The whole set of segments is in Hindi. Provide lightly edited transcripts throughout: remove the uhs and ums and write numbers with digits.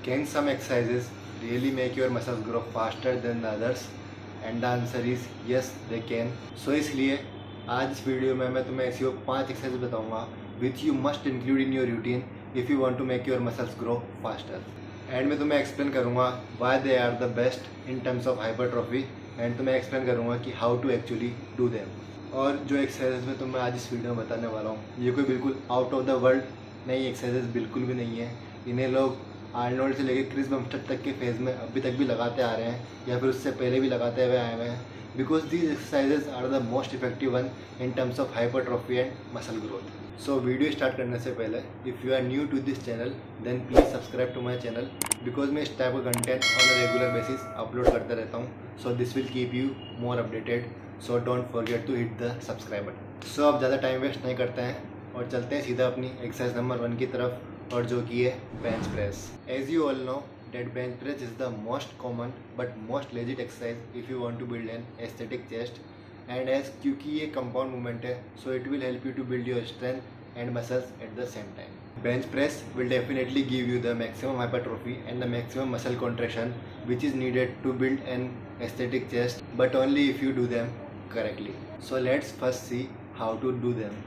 Can some exercises really make your muscles grow faster than the others? And the answer is yes, they can. So इसलिए आज इस वीडियो में मैं तुम्हें ऐसी 5 एक्सरसाइज बताऊंगा which you must include in your routine if you want to make your muscles grow faster. And मैं तुम्हें एक्सप्लेन करूंगा why they are the best in terms of hypertrophy. And तुम्हें एक्सप्लेन करूंगा कि how to actually do them. और जो एक्सरसाइजेज में तुम्हें आज इस वीडियो में बताने वाला हूँ ये कोई बिल्कुल आउट ऑफ द वर्ल्ड नई एक्सरसाइजेज बिल्कुल भी नहीं है. इन्हें लोग आर्नोल्ड से लेकर क्रिस बमस्टर तक के फेज़ में अभी तक भी लगाते आ रहे हैं या फिर उससे पहले भी लगाते हुए आए हुए हैं. Because these exercises are the most effective one in terms of hypertrophy and muscle growth. So video start करने से पहले if you are new to this channel then please subscribe to my channel because मैं इस टाइप का content on a regular basis upload करता रहता हूँ. So this will keep you more updated. So don't forget to hit the subscribe button. So अब ज़्यादा टाइम वेस्ट नहीं करते हैं और चलते हैं सीधा अपनी एक्सरसाइज नंबर 1 की तरफ, और जो कि है bench press. As you all know that bench press is the most common but most legit exercise if you want to build an aesthetic chest. And as क्योंकि ये compound movement है so it will help you to build your strength and muscles at the same time. Bench press will definitely give you the maximum hypertrophy and the maximum muscle contraction which is needed to build an aesthetic chest, but only if you do them correctly. So let's first see how to do them.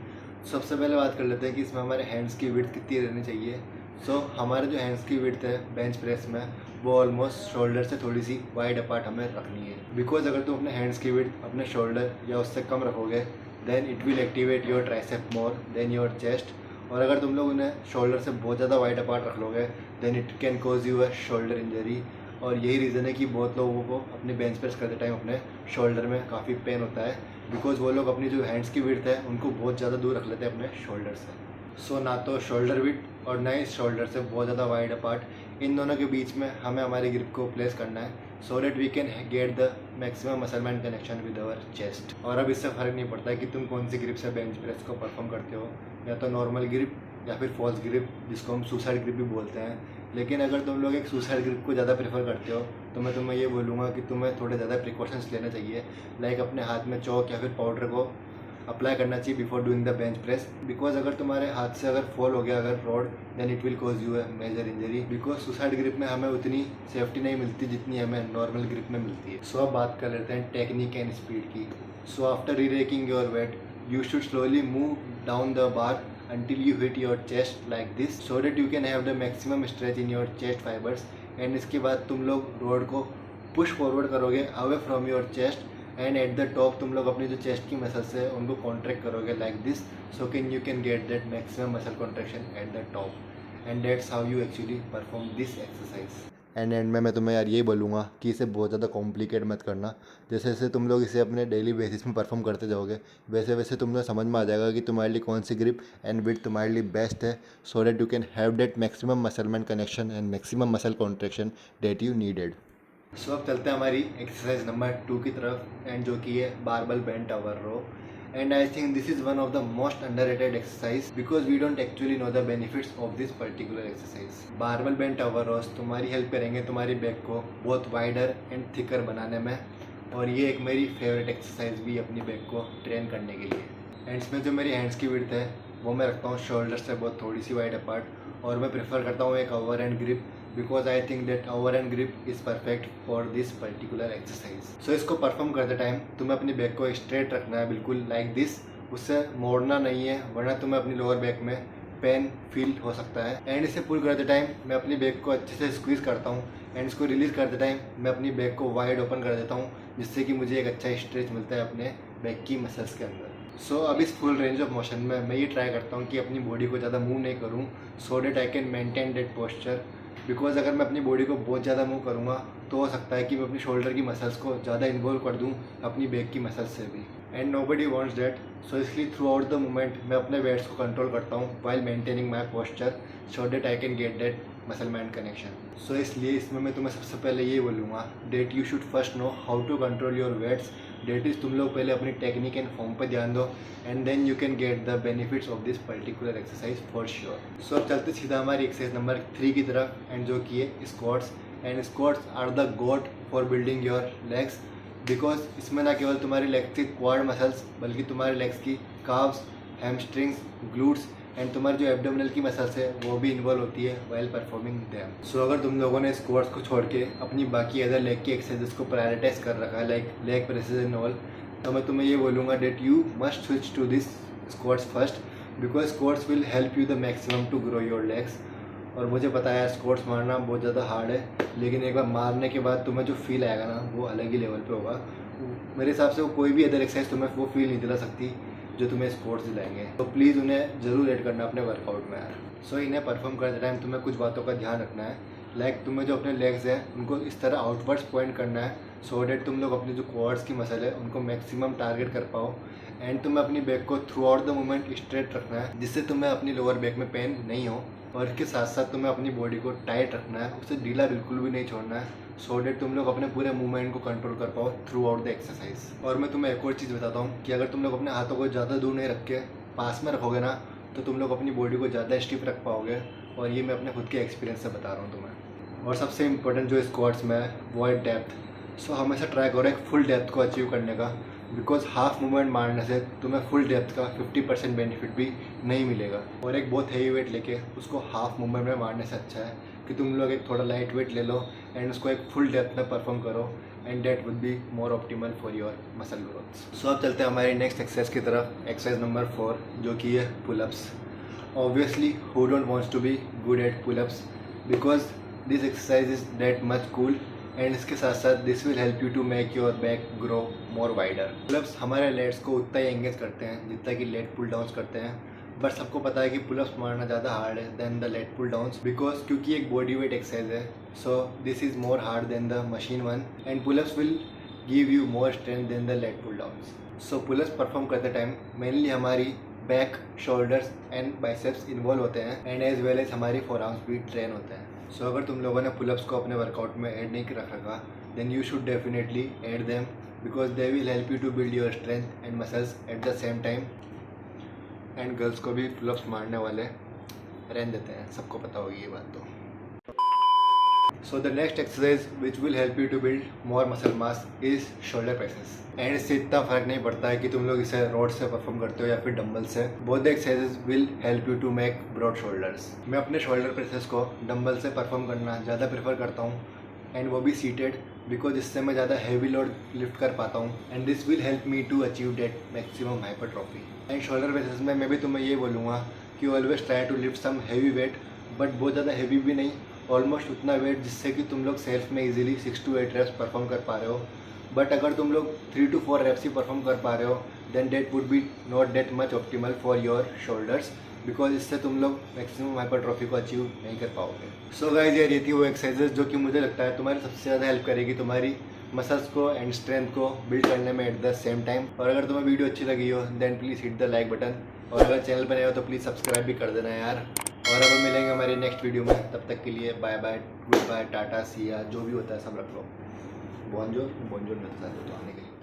सबसे पहले बात कर लेते हैं कि इसमें हमारे हैंड्स की विड्थ कितनी रहनी चाहिए. सो हमारे जो हैंड्स की विड्थ है बेंच प्रेस में वो ऑलमोस्ट शोल्डर से थोड़ी सी वाइड अपार्ट हमें रखनी है. बिकॉज अगर तुम अपने हैंड्स की विड्थ अपने शोल्डर या उससे कम रखोगे then it will activate your tricep more than your chest. और अगर तुम लोग उन्हें शोल्डर से बहुत ज़्यादा वाइड अपार्ट रख लोगे then it can cause you a shoulder injury. और यही रीज़न है कि बहुत लोगों को अपने बेंच प्रेस करते टाइम अपने शोल्डर में काफ़ी पेन होता है बिकॉज वो लोग अपनी जो हैंड्स की विड्थ है उनको बहुत ज़्यादा दूर रख लेते हैं अपने शोल्डर से. सो ना तो शोल्डर विड्थ और ना ही शोल्डर से बहुत ज़्यादा वाइड अपार्ट, इन दोनों के बीच में हमें हमारी ग्रिप को प्लेस करना है so that we can get the maximum muscle man connection with our chest. और अब इससे फ़र्क नहीं पड़ता है कि तुम कौन सी ग्रिप से बेंच प्रेस को परफॉर्म करते हो, या तो नॉर्मल ग्रिप या फिर फॉल्स ग्रिप जिसको हम सुसाइड ग्रिप भी बोलते हैं. लेकिन अगर तुम लोग एक सुसाइड ग्रिप को ज़्यादा प्रेफर करते हो तो मैं तुम्हें ये बोलूँगा कि तुम्हें थोड़े ज़्यादा प्रिकॉशंस लेना चाहिए. लाइक अपने हाथ में चौक या फिर पाउडर को अप्लाई करना चाहिए before doing the bench press. Because अगर तुम्हारे हाथ से अगर फॉल हो गया अगर rod then it will cause you a major injury. Because suicide grip में हमें उतनी सेफ्टी नहीं मिलती जितनी हमें नॉर्मल ग्रिप में मिलती है. सो अब बात कर लेते हैं टेक्निक एंड स्पीड की. So after re-racking your weight you should slowly move down the bar until you hit your chest like this so that you can have the maximum stretch in your chest fibers. and इसके बाद तुम लोग रोड को पुश फॉरवर्ड करोगे away from your chest and at the top तुम लोग अपनी जो चेस्ट की मसल्स है उनको कॉन्ट्रैक्ट करोगे like this so can you can get that maximum muscle contraction at the top. And that's how you actually perform this exercise. And में मैं तुम्हें यार यही बोलूँगा कि इसे बहुत ज़्यादा कॉम्प्लिकेट मत करना. जैसे जैसे तुम लोग इसे अपने डेली बेसिस में परफॉर्म करते जाओगे वैसे वैसे तुम लोग समझ में आ जाएगा कि तुम्हारे लिए कौन सी ग्रिप एंड विड्थ तुम्हारे लिए बेस्ट है so that you can have that maximum muscle man connection and maximum muscle contraction that you needed. So अब चलते हैं हमारी एक्सरसाइज नंबर 2 की तरफ एंड जो कि है barbell bent over row. And I think this is one of the most underrated exercise because we don't actually know the benefits of this particular exercise. Barbell bent over rows तुम्हारी हेल्प करेंगे तुम्हारी बैक को बहुत वाइडर एंड थिकर बनाने में. और ये एक मेरी फेवरेट एक्सरसाइज भी अपनी बैक को ट्रेन करने के लिए. एंड इसमें जो मेरी हैंड्स की विड्थ है वो मैं रखता हूँ शोल्डर से बहुत थोड़ी सी वाइड अपार्ट. और मैं प्रेफर करता हूँ एक over hand grip because I think that over hand grip is perfect for this particular exercise. So इसको परफॉर्म करते टाइम तुम्हें अपनी बैक को स्ट्रेट रखना है बिल्कुल लाइक दिस. उससे मोड़ना नहीं है वरना तुम्हें अपनी लोअर बैक में पेन फील हो सकता है. एंड इसे पुल करते टाइम मैं अपनी बैक को अच्छे से स्क्वीज़ करता हूँ एंड इसको रिलीज़ करते टाइम मैं अपनी बैक को वाइड ओपन कर देता हूँ जिससे कि मुझे एक अच्छा स्ट्रेच मिलता है अपने बैक की मसल्स के अंदर. सो अब इस फुल रेंज ऑफ मोशन में मैं ये ट्राई करता हूँ कि अपनी बॉडी को ज़्यादा मूव नहीं करूँ so that I can maintain that posture. Because अगर मैं अपनी बॉडी को बहुत ज़्यादा मूव करूँगा तो हो सकता है कि मैं अपनी शोल्डर की मसल्स को ज़्यादा इन्वॉल्व कर दूँ अपनी बैक की मसल्स से भी. And nobody wants that. So इसलिए थ्रू आउट द मोमेंट मैं अपने वेट्स को कंट्रोल करता हूँ while maintaining my posture so that I can get that muscle man connection. So इसलिए इसमें मैं तुम्हें सबसे पहले ये बोलूँगा that you should first know how to control your weights. That is तुम लोग पहले अपनी टेक्निक एंड फॉर्म पर ध्यान दो and then you can get the benefits of this particular exercise for sure. So अब चलते सीधा हमारी एक्सरसाइज नंबर 3 की तरफ एंड जो कि है squats. And squats are the goat for building your legs because इसमें ना केवल तुम्हारी लेग्स की क्वाड मसल्स बल्कि तुम्हारे लेग्स की काव्स, हैमस्ट्रिंग्स, ग्लूट्स एंड तुम्हारी जो एब्डोमिनल की मसल्स है वो भी इन्वॉल्व होती है वाइल परफॉर्मिंग देम। सो अगर तुम लोगों ने स्क्वाट्स को छोड़ के अपनी बाकी अदर लेग की एक्सरसाइजेस को प्रायोरिटाइज कर रखा है like leg presses and all, तो मैं तुम्हें ये बोलूँगा that you must switch to this squats first, because squats will help you the maximum to grow your legs. और मुझे पता है स्क्वाट्स मारना बहुत ज़्यादा हार्ड है, लेकिन एक बार मारने के बाद तुम्हें जो फील आएगा ना वो अलग ही लेवल पे होगा। मेरे हिसाब से वो कोई भी अदर एक्सरसाइज तुम्हें वो फील नहीं दिला सकती जो तुम्हें स्क्वाट्स दिलाएंगे। तो प्लीज़ उन्हें ज़रूर ऐड करना अपने वर्कआउट में यार। सो इन्हें परफॉर्म करते टाइम तुम्हें कुछ बातों का ध्यान रखना है, लाइक तुम्हें जो अपने लेग्स हैं उनको इस तरह आउटवर्ड्स पॉइंट करना है सो डेट तुम लोग अपनी जो क्वाड्स की मसल है उनको मैक्सिमम टारगेट कर पाओ। एंड तुम्हें अपनी बैक को through out the moment straight रखना है जिससे तुम्हें अपनी लोअर बैक में पेन नहीं हो, और इसके साथ साथ तुम्हें अपनी बॉडी को टाइट रखना है, उसे ढीला बिल्कुल भी नहीं छोड़ना है सो डेट तुम लोग अपने पूरे मूवमेंट को कंट्रोल कर पाओ थ्रू आउट द एक्सरसाइज। और मैं तुम्हें एक और चीज़ बताता हूँ कि अगर तुम लोग अपने हाथों को ज़्यादा दूर नहीं रख के पास में रखोगे ना तो तुम लोग अपनी बॉडी को ज़्यादा स्टिफ रख पाओगे, और ये मैं अपने खुद के एक्सपीरियंस से बता रहा हूँ तुम्हें। और सबसे इंपॉर्टेंट जो स्क्वाट्स में है वो है डेप्थ। सो हमेशा ट्राई करो एक फुल डेप्थ को अचीव करने का, बिकॉज हाफ मूवमेंट मारने से तुम्हें फुल डेप्थ का 50% बेनिफिट भी नहीं मिलेगा। और एक बहुत हेवी वेट लेके उसको हाफ मूवमेंट में मारने से अच्छा है कि तुम लोग एक थोड़ा लाइट वेट ले लो एंड उसको एक फुल डेप्थ में परफॉर्म करो, and that would be more optimal for your muscle growth. So अब चलते हैं हमारी नेक्स्ट एक्सरसाइज की तरफ, एक्सरसाइज नंबर 4 जो कि है pullups. Obviously who don't wants to be good at pullups, because this exercise is that much cool, and इसके साथ साथ this will help you to make your back grow more wider. Pullups हमारे लेट्स को उतना ही एंगेज करते हैं जितना कि लेट पुल डाउन्स करते हैं, बट सबको पता है कि पुलअप्स मारना ज़्यादा हार्ड है than the lat pull downs, because क्योंकि एक बॉडी वेट एक्सरसाइज है so this is more hard than the machine one, and pullups will give you more strength than the lat pull downs. So pullups perform करते टाइम मेनली हमारी back, shoulders and biceps involve होते हैं, एंड एज वेल एज हमारी फोरआर्म्स भी ट्रेन होते हैं। सो अगर तुम लोगों ने पुलअप्स को अपने वर्कआउट में ऐड नहीं रख रखा then you should definitely add them, because they will help you to build your strength and muscles at the same time. And girls को भी पुलअप्स मारने वाले रहने देते हैं, सबको पता होगी ये बात। तो so the next exercise which will help you to build more muscle mass is shoulder presses. And इससे इतना फर्क नहीं पड़ता है कि तुम लोग इसे रॉड से परफॉर्म करते हो या फिर डंबल से, both the exercises will help you to make broad shoulders. मैं अपने शोल्डर प्रेसेस को डंबल से परफॉर्म करना ज़्यादा प्रेफर करता हूँ, एंड वो भी सीटेड, बिकॉज इससे मैं ज़्यादा हैवी लोड लिफ्ट कर पाता हूँ, and this will help me to achieve that maximum hypertrophy. And shoulder presses में मैं भी तुम्हें ये बोलूँगा कि always try to lift some heavy weight, but बहुत ज़्यादा हैवी भी नहीं, ऑलमोस्ट उतना वेट जिससे कि तुम लोग सेल्फ में इजीली 6 to 8 रेप्स परफॉर्म कर पा रहे हो। बट अगर तुम लोग 3 to 4 रेप्स ही परफॉर्म कर पा रहे हो then that would be not that much optimal for your shoulders, because इससे तुम लोग मैक्सिमम हाइपरट्रॉफी को अचीव नहीं कर पाओगे। सो गाइस ये थी वो एक्सरसाइजेज जो कि मुझे लगता है तुम्हारी सबसे ज़्यादा हेल्प करेगी तुम्हारी मसल्स को एंड स्ट्रेंथ को बिल्ड करने में एट द सेम टाइम। और अगर तुम्हें वीडियो अच्छी लगी हो then please hit the like button, और अगर चैनल पर नए हो तो प्लीज़ सब्सक्राइब भी कर देना यार। और अब मिलेंगे हमारे नेक्स्ट वीडियो में, तब तक के लिए bye bye, goodbye, tata, see ya, जो भी होता है सब रख लो। बोंजोर बोंजोर मिलता है तो आने के लिए।